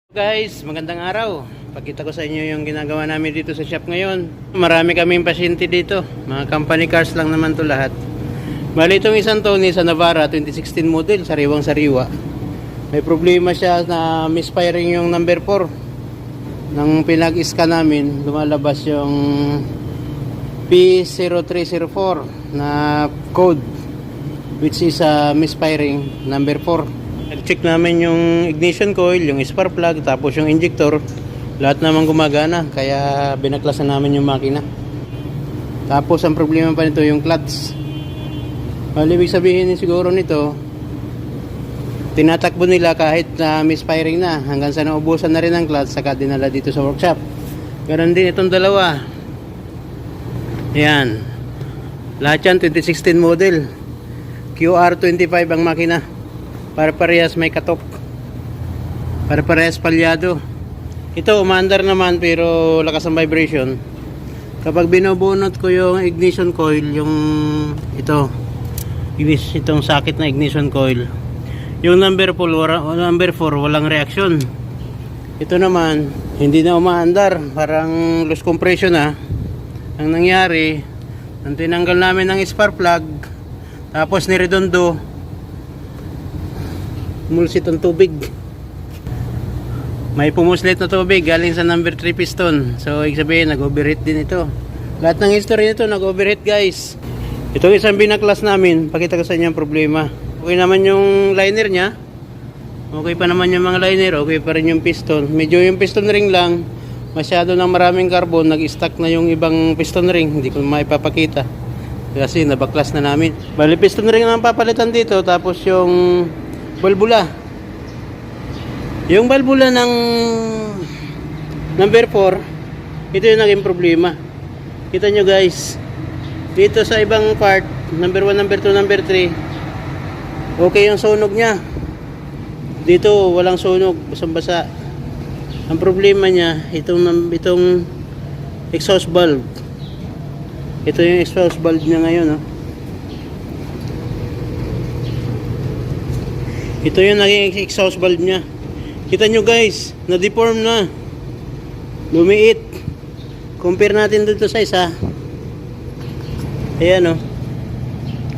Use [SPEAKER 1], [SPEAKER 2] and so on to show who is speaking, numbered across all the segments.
[SPEAKER 1] Guys, magandang araw. Pakita ko sa inyo yung ginagawa namin dito sa shop ngayon. Marami kaming pasyente dito. Mga company cars lang naman to lahat. Bali itong isang Tony sa Navara 2016 model, sariwang sariwa. May problema siya na misfiring yung number 4. Nang pinag-scan namin, lumalabas yung P0304 na code, which is misfiring number 4. Nag-check namin yung ignition coil, yung spark plug, tapos yung injector. Lahat naman gumagana, kaya binaklasan namin yung makina. Tapos ang problema pa nito yung clutch. Ibig sabihin siguro nito, tinatakbo nila kahit misfiring na, hanggang sa naubusan na rin ang clutch, saka dinala dito sa workshop. Ganon din itong dalawa. Yan. Lahat yan 2016 model. QR25 ang makina. Para-parehas may katok. Para-parehas palyado. Ito umaandar naman pero lakas ang vibration. Kapag binubunot ko yung ignition coil, yung itong sakit na ignition coil, yung number 4 walang reaction. Ito naman hindi na umaandar, parang loose compression na. Ang nangyari, nang tinanggal namin ng spark plug, tapos niredondo, mulsit ang tubig. May pumuslit na tubig galing sa number 3 piston. So ibig sabihin nag-overheat din ito. Lahat ng history nito nag-overheat, guys. Itong isang binaklas namin, pakita ko sa inyo ang problema. Okay naman yung liner nya. Okay pa naman yung mga liner. Okay pa rin yung piston. Medyo yung piston ring lang, masyado ng maraming carbon, nag-stuck na yung ibang piston ring. Hindi ko maipapakita kasi nabaklas na namin. Bali piston ring ang papalitan dito. Tapos yung balbula. Yung balbula ng number 4, ito yung naging problema. Kita nyo, guys. Dito sa ibang part, number 1, number 2, number 3, okay yung sunog nya. Dito walang sunog, basang-basa. Ang problema nya, itong exhaust valve. Ito yung exhaust valve nya ngayon, oh. Ito yung naging exhaust valve nya. Kita nyo, guys, na-deform na. Lumiit. Compare natin dito sa isa. Ayan, oh.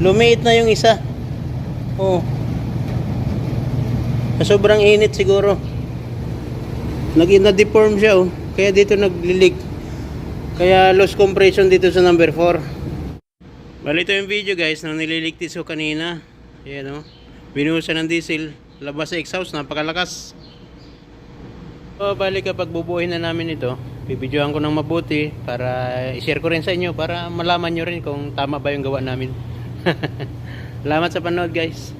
[SPEAKER 1] Lumiit na yung isa. Oh. Sobrang init siguro. Na-deform siya, oh. Kaya dito nag-leak. Kaya loss compression dito sa number 4. Bali ito yung video, guys, nang nililigtis ko kanina. Ayan, oh. Binuhusan ng diesel, labas sa exhaust, napakalakas. So, bali kapag bubuuhin na namin ito, bibidyohan ko ng mabuti para i-share ko rin sa inyo para malaman nyo rin kung tama ba yung gawa namin. Salamat sa panood, guys.